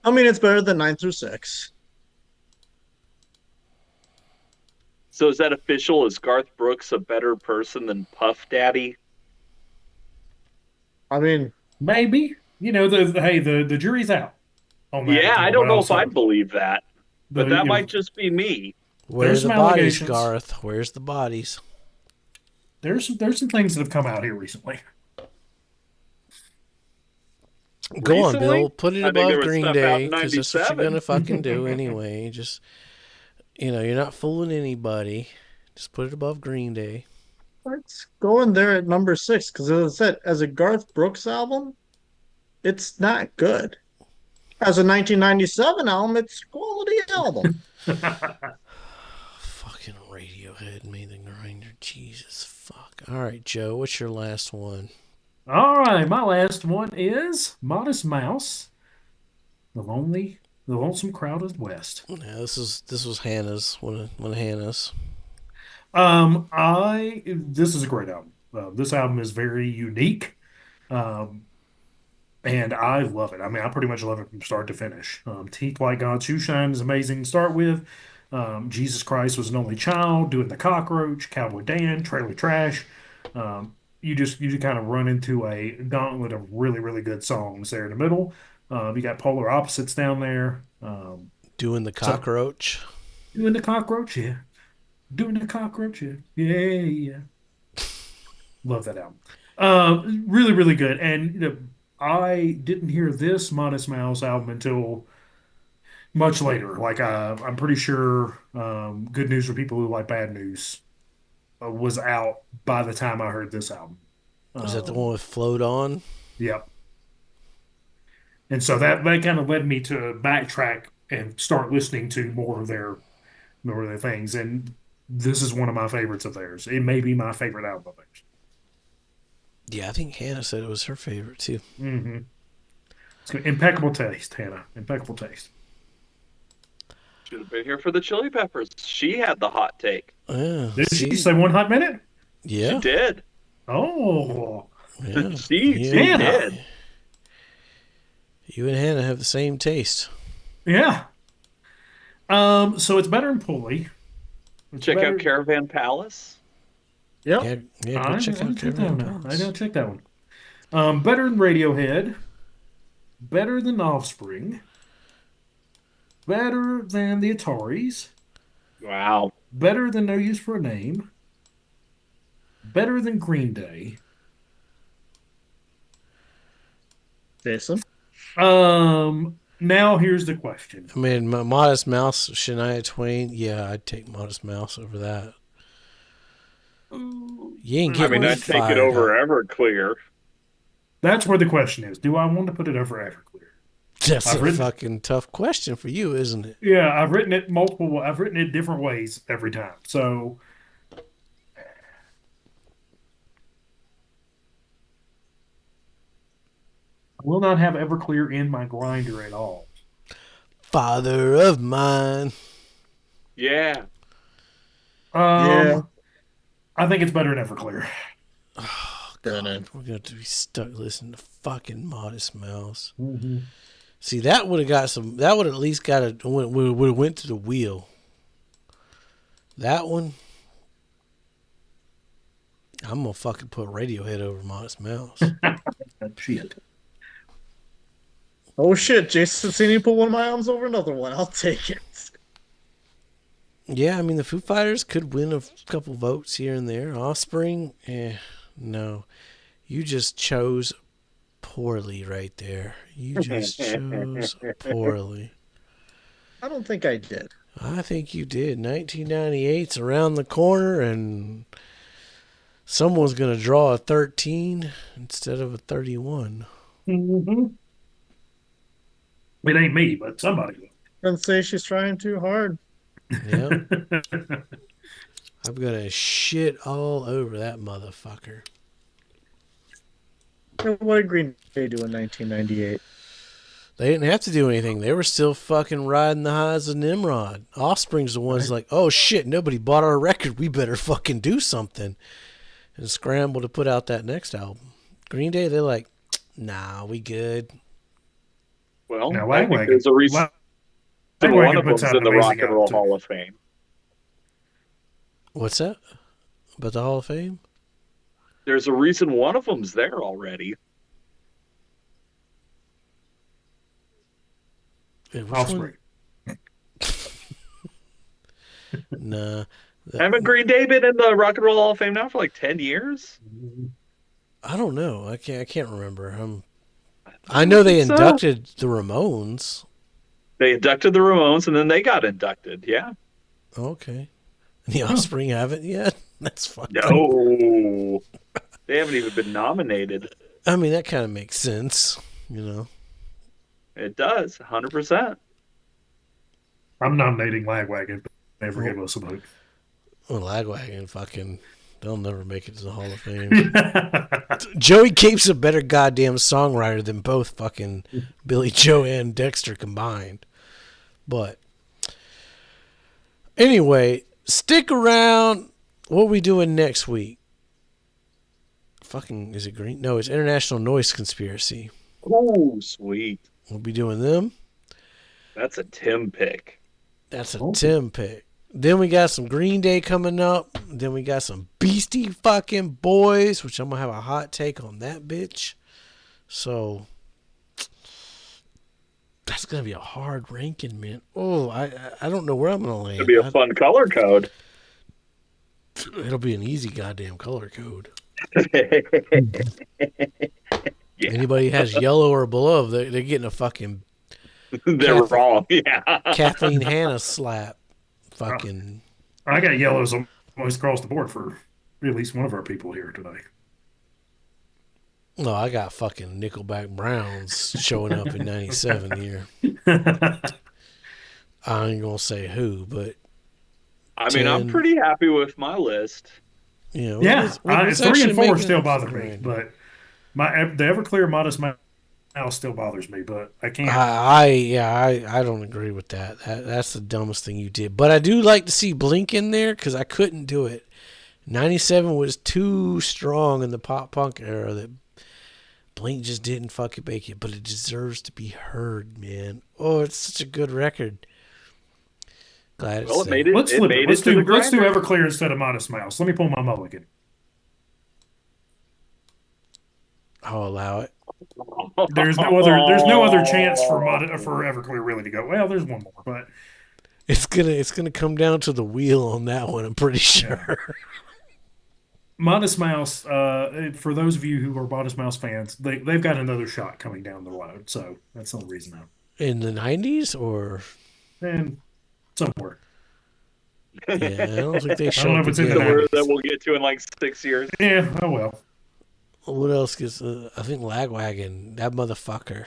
[SPEAKER 4] I mean, it's better than 9 through 6.
[SPEAKER 2] So is that official? Is Garth Brooks a better person than Puff Daddy?
[SPEAKER 4] I mean,
[SPEAKER 3] maybe. The jury's out on that.
[SPEAKER 2] Yeah, I don't know if I'd believe that, but that might just be me.
[SPEAKER 1] Where's the bodies, Garth? Where's the bodies?
[SPEAKER 3] There's some things that have come out here recently.
[SPEAKER 1] Go on, Bill. Put it above Green Day because that's what you're gonna fucking do anyway. Just you're not fooling anybody. Just put it above Green Day.
[SPEAKER 4] let's go in there at number 6 because, as I said, as a Garth Brooks album, it's not good. As a 1997 album, it's a quality album.
[SPEAKER 1] Fucking Radiohead made the grinder. Jesus fuck. All right, Joe, what's your last one?
[SPEAKER 3] All right, my last one is Modest Mouse, The Lonesome Crowded West.
[SPEAKER 1] Yeah, this was Hannah's one of Hannah's.
[SPEAKER 3] This is a great album. This album is very unique, and I love it. I mean, I pretty much love it from start to finish. Teeth Like God's Shoeshine is amazing to start with. Jesus Christ Was an Only Child, Doing the Cockroach, Cowboy Dan, Trailer Trash. You just kind of run into a gauntlet of really, really good songs there in the middle. You got Polar Opposites down there.
[SPEAKER 1] Doing the Cockroach.
[SPEAKER 3] Doing the Cockroach, yeah. Doing the Cockroach, yeah. Yeah. Love that album. Really, really good. And I didn't hear this Modest Mouse album until much later. Like I'm pretty sure Good News for People Who Like Bad News was out by the time I heard this album.
[SPEAKER 1] Was that the one with Float On?
[SPEAKER 3] Yep. And so that kind of led me to backtrack and start listening to more of their things. And this is one of my favorites of theirs. It may be my favorite album of theirs.
[SPEAKER 1] Yeah, I think Hannah said it was her favorite too.
[SPEAKER 3] Mm-hmm. It's good. Impeccable taste, Hannah. Impeccable taste.
[SPEAKER 2] Should have been here for the Chili Peppers. She had the hot take.
[SPEAKER 3] Did she say 1 hot minute?
[SPEAKER 1] Yeah.
[SPEAKER 2] She did.
[SPEAKER 3] Oh.
[SPEAKER 2] Yeah. She did.
[SPEAKER 1] You and Hannah have the same taste.
[SPEAKER 3] Yeah. So it's better than Pulley.
[SPEAKER 2] Check out Caravan Palace.
[SPEAKER 4] Yep.
[SPEAKER 1] Yeah, check out Caravan Palace.
[SPEAKER 3] I gotta check that one. Better than Radiohead. Better than Offspring. Better than the Ataris.
[SPEAKER 2] Wow.
[SPEAKER 3] Better than No Use for a Name. Better than Green Day.
[SPEAKER 4] Jason?
[SPEAKER 3] Now here's the question.
[SPEAKER 1] I mean, Modest Mouse, Shania Twain. Yeah, I'd take Modest Mouse over that. You ain't getting
[SPEAKER 2] I'd take it over Everclear.
[SPEAKER 3] That's where the question is. Do I want to put it over Everclear?
[SPEAKER 1] That's a fucking tough question for you, isn't it?
[SPEAKER 3] Yeah, I've written it different ways every time. So I will not have Everclear in my grinder at all.
[SPEAKER 1] Father of mine.
[SPEAKER 2] Yeah.
[SPEAKER 3] Yeah. I think it's better than Everclear.
[SPEAKER 1] Oh, God. We're going to have to be stuck listening to fucking Modest Mouse.
[SPEAKER 3] Mm-hmm.
[SPEAKER 1] See, that would have got some. That would at least got would have went to the wheel. That one, I'm gonna fucking put Radiohead over Modest Mouse.
[SPEAKER 3] Shit.
[SPEAKER 4] Oh shit! Jason Cincinnati put one of my albums over another one. I'll take it.
[SPEAKER 1] Yeah, I mean the Foo Fighters could win a couple votes here and there. Offspring, no. You just chose poorly right there. You just chose poorly.
[SPEAKER 4] I don't think I did.
[SPEAKER 1] I think you did. 1998's around the corner, and someone's going to draw a 13 instead of a 31.
[SPEAKER 3] Mm-hmm. It ain't me, but somebody will.
[SPEAKER 4] Don't say she's trying too hard.
[SPEAKER 1] Yeah. I'm going to shit all over that motherfucker.
[SPEAKER 4] What did Green Day do in 1998?
[SPEAKER 1] They didn't have to do anything. They were still fucking riding the highs of Nimrod. Offspring's the ones like, oh shit, nobody bought our record. We better fucking do something. And scramble to put out that next album. Green Day, they're like, nah, we good.
[SPEAKER 2] Well,
[SPEAKER 3] now,
[SPEAKER 2] I think there's a reason one of them's in the Rock and Roll Hall of Fame.
[SPEAKER 1] What's that? About the Hall of Fame?
[SPEAKER 2] There's a reason one of them's there already.
[SPEAKER 3] Offspring.
[SPEAKER 1] Nah.
[SPEAKER 2] Haven't Green Day been in the Rock and Roll Hall of Fame now for like 10 years?
[SPEAKER 1] I don't know. I can't remember. I know they inducted the Ramones.
[SPEAKER 2] They inducted the Ramones, and then they got inducted. Yeah.
[SPEAKER 1] Okay. The Offspring haven't yet? That's fun.
[SPEAKER 2] No. They haven't even been nominated.
[SPEAKER 1] I mean, that kind of makes sense, you know.
[SPEAKER 2] It does, 100%.
[SPEAKER 3] I'm nominating Lagwagon, but never give us a vote.
[SPEAKER 1] Well, Lagwagon, fucking, they'll never make it to the Hall of Fame. Joey Cape's a better goddamn songwriter than both fucking Billy Joe and Dexter combined. But anyway, stick around. What are we doing next week? Fucking, is it Green? No, it's International Noise Conspiracy.
[SPEAKER 2] Oh, sweet.
[SPEAKER 1] We'll be doing them.
[SPEAKER 2] That's a Tim pick.
[SPEAKER 1] That's a Tim pick. Then we got some Green Day coming up. Then we got some Beastie fucking Boys, which I'm going to have a hot take on that bitch. So, that's going to be a hard ranking, man. Oh, I don't know where I'm going to land.
[SPEAKER 2] It'll be a fun color code.
[SPEAKER 1] It'll be an easy goddamn color code.
[SPEAKER 2] Yeah.
[SPEAKER 1] Anybody has yellow or below, they're getting a fucking...
[SPEAKER 2] They're wrong, yeah.
[SPEAKER 1] Kathleen Hanna slap. Fucking...
[SPEAKER 3] I got yellows almost across the board for at least one of our people here today.
[SPEAKER 1] No, I got fucking Nickelback Browns showing up in 97 here. I ain't gonna say who, but...
[SPEAKER 2] I mean, I'm pretty happy with my list.
[SPEAKER 1] You know,
[SPEAKER 3] yeah, 3 and 4 still bother me, but the Everclear Modest Mouse still bothers me, but I can't.
[SPEAKER 1] I don't agree with that. That's the dumbest thing you did. But I do like to see Blink in there because I couldn't do it. 97 was too strong in the pop punk era that Blink just didn't fucking make it, but it deserves to be heard, man. Oh, it's such a good record. Glad
[SPEAKER 2] well,
[SPEAKER 1] it's
[SPEAKER 2] it made it.
[SPEAKER 3] Let's
[SPEAKER 2] it
[SPEAKER 3] flip
[SPEAKER 2] made
[SPEAKER 3] it. Let's
[SPEAKER 2] it
[SPEAKER 3] do Everclear instead of Modest Mouse. Let me pull my mulligan.
[SPEAKER 1] I'll allow it.
[SPEAKER 3] There's no other chance for Everclear really to go. Well, there's one more, but
[SPEAKER 1] it's gonna come down to the wheel on that one. I'm pretty sure.
[SPEAKER 3] Yeah. Modest Mouse. For those of you who are Modest Mouse fans, they've got another shot coming down the road. So that's the only reason.
[SPEAKER 1] In the 90s or
[SPEAKER 3] and somewhere.
[SPEAKER 1] Yeah, I don't think they show.
[SPEAKER 3] I don't know if it's in the
[SPEAKER 2] that we'll get to in like 6 years.
[SPEAKER 3] Yeah, oh well.
[SPEAKER 1] What else gets? I think Lagwagon, that motherfucker.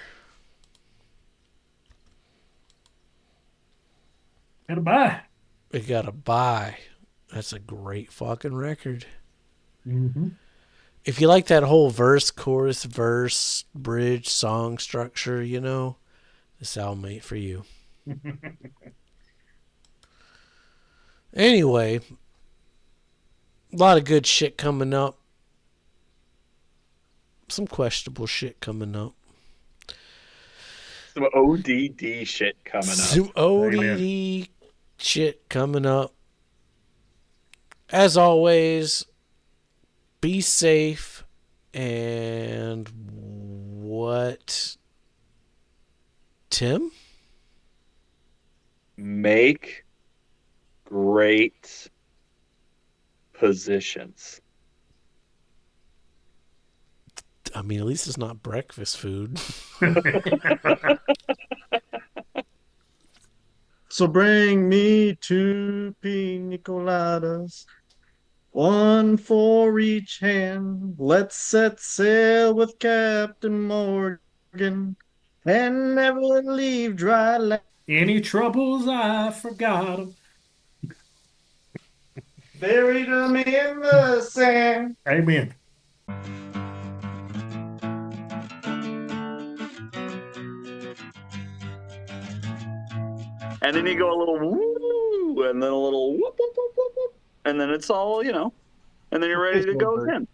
[SPEAKER 3] Gotta buy.
[SPEAKER 1] We gotta buy. That's a great fucking record.
[SPEAKER 3] Mm-hmm.
[SPEAKER 1] If you like that whole verse, chorus, verse, bridge, song structure, you know, this album ain't for you. Anyway, a lot of good shit coming up. Some questionable shit coming up.
[SPEAKER 2] Some ODD shit coming up.
[SPEAKER 1] Some ODD shit coming up. As always, be safe. And what? Tim?
[SPEAKER 2] Make great positions.
[SPEAKER 1] I mean, at least it's not breakfast food.
[SPEAKER 4] So bring me 2 pina coladas, one for each hand. Let's set sail with Captain Morgan and never leave dry land.
[SPEAKER 3] Any troubles, I forgot 'em.
[SPEAKER 4] Buried them in the sand.
[SPEAKER 3] Amen.
[SPEAKER 2] And then you go a little woo, and then a little whoop, whoop, whoop, whoop, whoop, and then it's all, and then you're ready to go again.